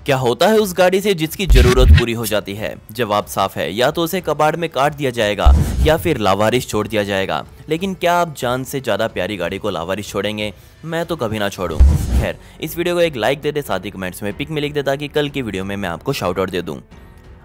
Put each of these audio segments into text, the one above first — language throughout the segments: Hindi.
क्या होता है उस गाड़ी से जिसकी जरूरत पूरी हो जाती है? जवाब साफ है, या तो उसे कबाड़ में काट दिया जाएगा या फिर लावारिस छोड़ दिया जाएगा। लेकिन क्या आप जान से ज़्यादा प्यारी गाड़ी को लावारिस छोड़ेंगे? मैं तो कभी ना छोड़ूं। खैर, इस वीडियो को एक लाइक दे दे, साथ ही कमेंट्स में पिक में लिख दे ताकि कल की वीडियो में मैं आपको शाउट आउट दे दूं।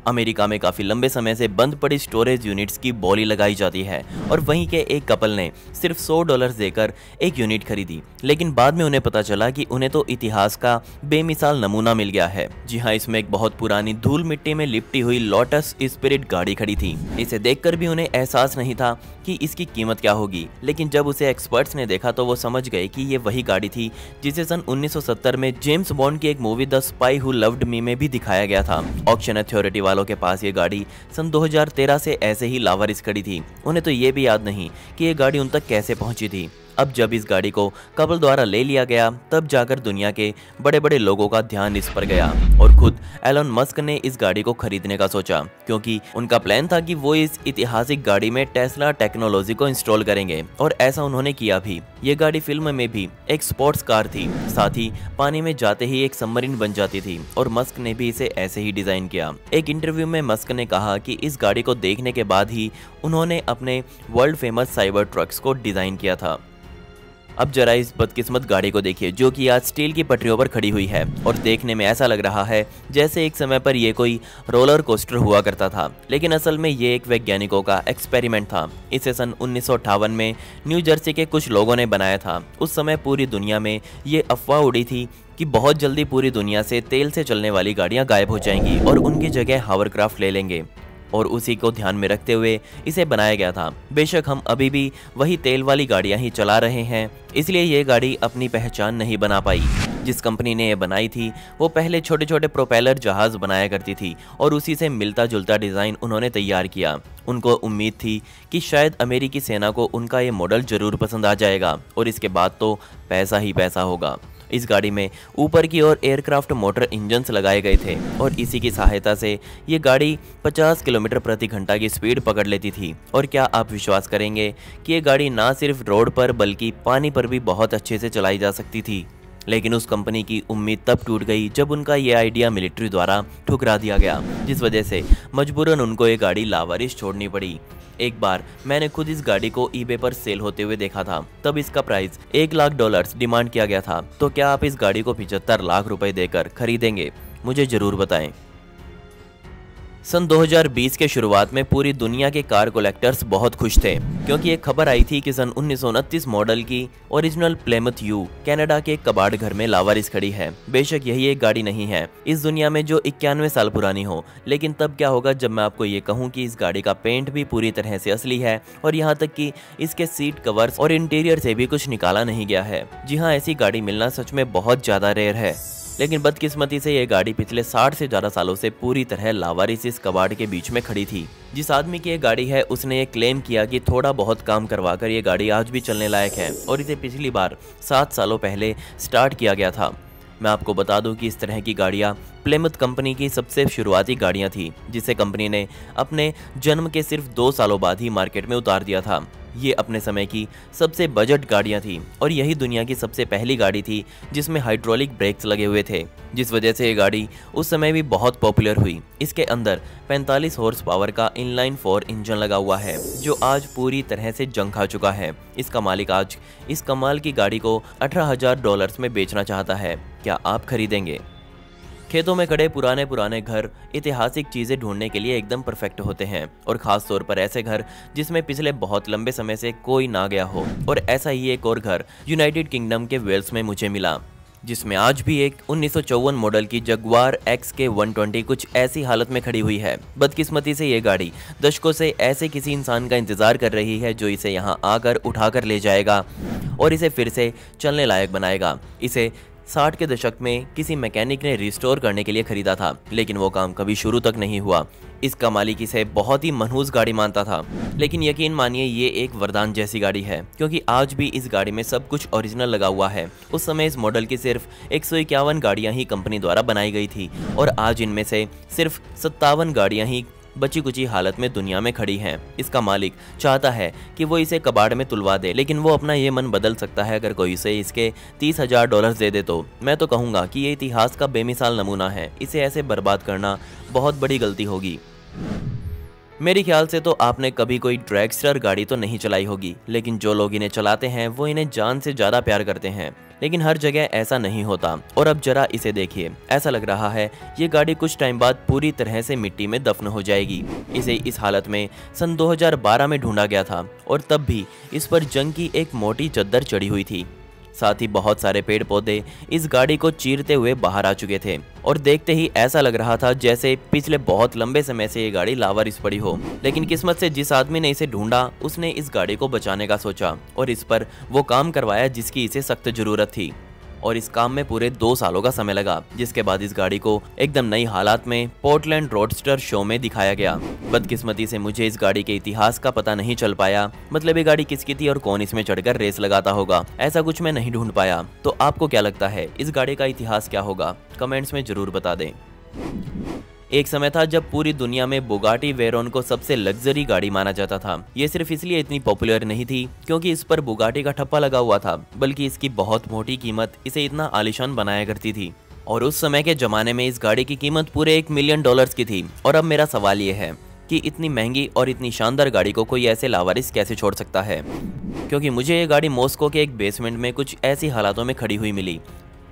अमेरिका में काफ़ी लंबे समय से बंद पड़ी स्टोरेज यूनिट्स की बोली लगाई जाती है और वहीं के एक कपल ने सिर्फ $100 देकर एक यूनिट खरीदी, लेकिन बाद में उन्हें पता चला कि उन्हें तो इतिहास का बेमिसाल नमूना मिल गया है। जी हाँ, इसमें एक बहुत पुरानी धूल मिट्टी में लिपटी हुई लोटस स्पिरिट गाड़ी खड़ी थी। इसे देखकर भी उन्हें एहसास नहीं था कि इसकी कीमत क्या होगी, लेकिन जब उसे एक्सपर्ट्स ने देखा तो वो समझ गए कि ये वही गाड़ी थी जिसे सन 1970 में जेम्स बॉन्ड की एक movie the spy who loved me में भी दिखाया गया था। ऑक्शन अथॉरिटी वालों के पास ये गाड़ी सन 2013 से ऐसे ही लावारिस खड़ी थी। उन्हें तो ये भी याद नहीं कि ये गाड़ी उन तक कैसे पहुंची थी। अब जब इस गाड़ी को कपल द्वारा ले लिया गया, तब जाकर दुनिया के बड़े बड़े लोगों का ध्यान इस पर गया और खुद एलन मस्क ने इस गाड़ी को खरीदने का सोचा, क्योंकि उनका प्लान था कि वो इस ऐतिहासिक गाड़ी में टेस्ला टेक्नोलॉजी को इंस्टॉल करेंगे और ऐसा उन्होंने किया भी। ये गाड़ी फिल्म में भी एक स्पोर्ट्स कार थी, साथ ही पानी में जाते ही एक सबमरीन बन जाती थी और मस्क ने भी इसे ऐसे ही डिजाइन किया। एक इंटरव्यू में मस्क ने कहा कि इस गाड़ी को देखने के बाद ही उन्होंने अपने वर्ल्ड फेमस साइबर ट्रक्स को डिजाइन किया था। अब जरा इस बदकिस्मत गाड़ी को देखिए, जो कि आज स्टील की पटरियों पर खड़ी हुई है और देखने में ऐसा लग रहा है जैसे एक समय पर ये कोई रोलर कोस्टर हुआ करता था, लेकिन असल में ये एक वैज्ञानिकों का एक्सपेरिमेंट था। इसे सन 1958 में न्यू जर्सी के कुछ लोगों ने बनाया था। उस समय पूरी दुनिया में ये अफवाह उड़ी थी कि बहुत जल्दी पूरी दुनिया से तेल से चलने वाली गाड़ियां गायब हो जाएंगी और उनकी जगह हावरक्राफ्ट ले लेंगे, और उसी को ध्यान में रखते हुए इसे बनाया गया था। बेशक हम अभी भी वही तेल वाली गाड़ियां ही चला रहे हैं, इसलिए ये गाड़ी अपनी पहचान नहीं बना पाई। जिस कंपनी ने ये बनाई थी वो पहले छोटे छोटे प्रोपेलर जहाज बनाया करती थी और उसी से मिलता जुलता डिज़ाइन उन्होंने तैयार किया। उनको उम्मीद थी कि शायद अमेरिकी सेना को उनका ये मॉडल जरूर पसंद आ जाएगा और इसके बाद तो पैसा ही पैसा होगा। इस गाड़ी में ऊपर की ओर एयरक्राफ्ट मोटर इंजन्स लगाए गए थे और इसी की सहायता से ये गाड़ी 50 किलोमीटर प्रति घंटा की स्पीड पकड़ लेती थी। और क्या आप विश्वास करेंगे कि ये गाड़ी ना सिर्फ रोड पर बल्कि पानी पर भी बहुत अच्छे से चलाई जा सकती थी। लेकिन उस कंपनी की उम्मीद तब टूट गई जब उनका ये आइडिया मिलिट्री द्वारा ठुकरा दिया गया, जिस वजह से मजबूरन उनको ये गाड़ी लावारिस छोड़नी पड़ी। एक बार मैंने खुद इस गाड़ी को ईबे पर सेल होते हुए देखा था, तब इसका प्राइस $1 लाख डिमांड किया गया था। तो क्या आप इस गाड़ी को 75 लाख रुपए देकर खरीदेंगे? मुझे जरूर बताएं। सन 2020 के शुरुआत में पूरी दुनिया के कार कलेक्टर्स बहुत खुश थे, क्योंकि एक खबर आई थी कि सन 1929 मॉडल की ओरिजिनल प्लेमथ यू कनाडा के कबाड़ घर में लावारिस खड़ी है। बेशक यही एक गाड़ी नहीं है इस दुनिया में जो 91 साल पुरानी हो, लेकिन तब क्या होगा जब मैं आपको ये कहूँ कि इस गाड़ी का पेंट भी पूरी तरह से असली है और यहाँ तक कि इसके सीट कवर्स और इंटीरियर से भी कुछ निकाला नहीं गया है। जी हाँ, ऐसी गाड़ी मिलना सच में बहुत ज्यादा रेयर है, लेकिन बदकिस्मती से ये गाड़ी पिछले 60 से ज़्यादा सालों से पूरी तरह लावारिस इस कबाड़ के बीच में खड़ी थी। जिस आदमी की ये गाड़ी है उसने ये क्लेम किया कि थोड़ा बहुत काम करवाकर ये गाड़ी आज भी चलने लायक है और इसे पिछली बार 7 सालों पहले स्टार्ट किया गया था। मैं आपको बता दूं कि इस तरह की गाड़ियां प्लेमथ कंपनी की सबसे शुरुआती गाड़ियां थी, जिसे कंपनी ने अपने जन्म के सिर्फ 2 सालों बाद ही मार्केट में उतार दिया था। ये अपने समय की सबसे बजट गाड़ियां थी और यही दुनिया की सबसे पहली गाड़ी थी जिसमें हाइड्रोलिक ब्रेक्स लगे हुए थे, जिस वजह से ये गाड़ी उस समय भी बहुत पॉपुलर हुई। इसके अंदर 45 हॉर्स पावर का इनलाइन 4 इंजन लगा हुआ है, जो आज पूरी तरह से जंग खा चुका है। इसका मालिक आज इस कमाल की गाड़ी को $18,000 में बेचना चाहता है। क्या आप खरीदेंगे? खेतों में खड़े पुराने घर ऐतिहासिक चीजें ढूंढने के लिए एकदम परफेक्ट होते हैं, और खास तौर पर ऐसे घर जिसमें पिछले बहुत लंबे समय से कोई ना गया हो। और ऐसा ही एक और घर यूनाइटेड किंगडम के वेल्स में मुझे मिला, जिसमें आज भी एक 1954 मॉडल की जगुआर XK120 कुछ ऐसी हालत में खड़ी हुई है। बदकिस्मती से ये गाड़ी दशकों से ऐसे किसी इंसान का इंतजार कर रही है जो इसे यहाँ आकर उठाकर ले जाएगा और इसे फिर से चलने लायक बनाएगा। इसे 60 के दशक में किसी मैकेनिक ने रिस्टोर करने के लिए खरीदा था, लेकिन वो काम कभी शुरू तक नहीं हुआ। इसका मालिक इसे बहुत ही मनहूस गाड़ी मानता था, लेकिन यकीन मानिए ये एक वरदान जैसी गाड़ी है, क्योंकि आज भी इस गाड़ी में सब कुछ ओरिजिनल लगा हुआ है। उस समय इस मॉडल की सिर्फ 151 गाड़ियां ही कंपनी द्वारा बनाई गई थी और आज इनमें से सिर्फ 57 गाड़ियां ही बची कुची हालत में दुनिया में खड़ी है। इसका मालिक चाहता है कि वो इसे कबाड़ में तुलवा दे, लेकिन वो अपना ये मन बदल सकता है अगर कोई इसे इसके $30,000 दे दे तो। मैं तो कहूँगा कि ये इतिहास का बेमिसाल नमूना है। इसे ऐसे बर्बाद करना बहुत बड़ी गलती होगी। मेरे ख्याल से तो आपने कभी कोई ड्रैगस्टर गाड़ी तो नहीं चलाई होगी, लेकिन जो लोग इन्हें चलाते हैं वो इन्हें जान से ज़्यादा प्यार करते हैं। लेकिन हर जगह ऐसा नहीं होता। और अब जरा इसे देखिए, ऐसा लग रहा है ये गाड़ी कुछ टाइम बाद पूरी तरह से मिट्टी में दफन हो जाएगी। इसे इस हालत में सन 2012 में ढूंढा गया था और तब भी इस पर जंग की एक मोटी चद्दर चढ़ी हुई थी। साथ ही बहुत सारे पेड़ पौधे इस गाड़ी को चीरते हुए बाहर आ चुके थे और देखते ही ऐसा लग रहा था जैसे पिछले बहुत लंबे समय से ये गाड़ी लावारिस पड़ी हो। लेकिन किस्मत से जिस आदमी ने इसे ढूंढा उसने इस गाड़ी को बचाने का सोचा और इस पर वो काम करवाया जिसकी इसे सख्त जरूरत थी। और इस काम में पूरे 2 सालों का समय लगा, जिसके बाद इस गाड़ी को एकदम नई हालात में पोर्टलैंड रोडस्टर शो में दिखाया गया। बदकिस्मती से मुझे इस गाड़ी के इतिहास का पता नहीं चल पाया, मतलब ये गाड़ी किसकी थी और कौन इसमें चढ़कर रेस लगाता होगा, ऐसा कुछ मैं नहीं ढूंढ पाया। तो आपको क्या लगता है इस गाड़ी का इतिहास क्या होगा? कमेंट्स में जरूर बता दें। एक समय था जब पूरी दुनिया में बुगाटी वेरोन को सबसे लग्जरी गाड़ी माना जाता था। ये सिर्फ इसलिए इतनी पॉपुलर नहीं थी क्योंकि इस पर बुगाटी का ठप्पा लगा हुआ था, बल्कि इसकी बहुत मोटी कीमत इसे इतना आलीशान बनाया करती थी। और उस समय के जमाने में इस गाड़ी की कीमत पूरे $1 मिलियन की थी। और अब मेरा सवाल ये है कि इतनी महंगी और इतनी शानदार गाड़ी को कोई ऐसे लावारिस कैसे छोड़ सकता है? क्योंकि मुझे ये गाड़ी मॉस्को के एक बेसमेंट में कुछ ऐसी हालातों में खड़ी हुई मिली।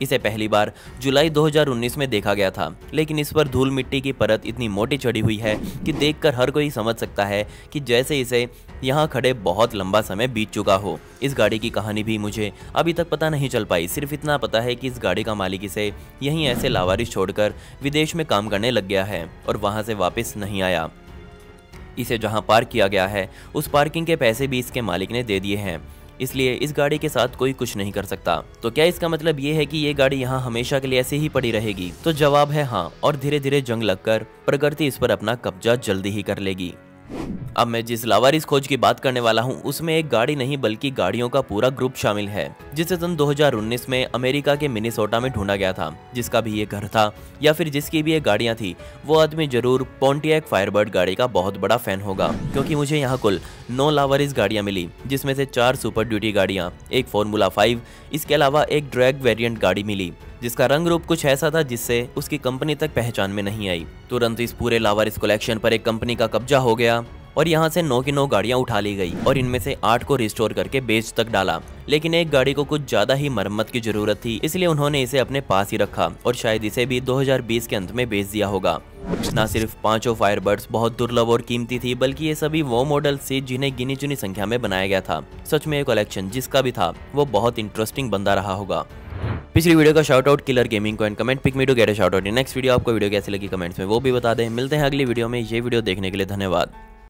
इसे पहली बार जुलाई 2019 में देखा गया था, लेकिन इस पर धूल मिट्टी की परत इतनी मोटी चढ़ी हुई है कि देखकर हर कोई समझ सकता है कि जैसे इसे यहाँ खड़े बहुत लंबा समय बीत चुका हो। इस गाड़ी की कहानी भी मुझे अभी तक पता नहीं चल पाई। सिर्फ इतना पता है कि इस गाड़ी का मालिक इसे यहीं ऐसे लावारिस छोड़कर विदेश में काम करने लग गया है और वहाँ से वापस नहीं आया। इसे जहाँ पार्क किया गया है उस पार्किंग के पैसे भी इसके मालिक ने दे दिए हैं, इसलिए इस गाड़ी के साथ कोई कुछ नहीं कर सकता। तो क्या इसका मतलब ये है कि ये गाड़ी यहाँ हमेशा के लिए ऐसे ही पड़ी रहेगी? तो जवाब है हाँ, और धीरे धीरे जंग लगकर प्रकृति इस पर अपना कब्जा जल्दी ही कर लेगी। अब मैं जिस लावारिस खोज की बात करने वाला हूँ उसमें एक गाड़ी नहीं बल्कि गाड़ियों का पूरा ग्रुप शामिल है, जिसे सन 2019 में अमेरिका के मिनेसोटा में ढूंढा गया था। जिसका भी ये घर था या फिर जिसकी भी ये गाड़ियाँ थी, वो आदमी जरूर पोंटियक फायरबर्ड गाड़ी का बहुत बड़ा फैन होगा, क्योंकि मुझे यहाँ कुल 9 लावारिस गाड़ियाँ मिली, जिसमें से 4 सुपर ड्यूटी गाड़ियाँ, एक फॉर्मूला 5, इसके अलावा एक ड्रैग वेरिएंट गाड़ी मिली जिसका रंग रूप कुछ ऐसा था जिससे उसकी कंपनी तक पहचान में नहीं आई। तुरंत इस पूरे लावारिस कलेक्शन पर एक कंपनी का कब्जा हो गया और यहाँ से 9 की 9 गाड़ियाँ उठा ली गई और इनमें से 8 को रिस्टोर करके बेच तक डाला। लेकिन एक गाड़ी को कुछ ज्यादा ही मरम्मत की जरूरत थी, इसलिए उन्होंने इसे अपने पास ही रखा और शायद इसे भी 2020 के अंत में बेच दिया होगा। न सिर्फ 5 फायरबर्ड्स बहुत दुर्लभ और कीमती थी, बल्कि ये सभी वो मॉडल्स थे जिन्हें गिनी चुनी संख्या में बनाया गया था। सच में ये कलेक्शन जिसका भी था वो बहुत इंटरेस्टिंग बंदा रहा होगा। पिछली वीडियो का शाउट आउट किलर गेमिंग को and comment pick me to get a shout out in next video. आपको वीडियो कैसी लगी कमेंट्स में वो भी बता दें। मिलते हैं अगली वीडियो में। ये वीडियो देखने के लिए धन्यवाद।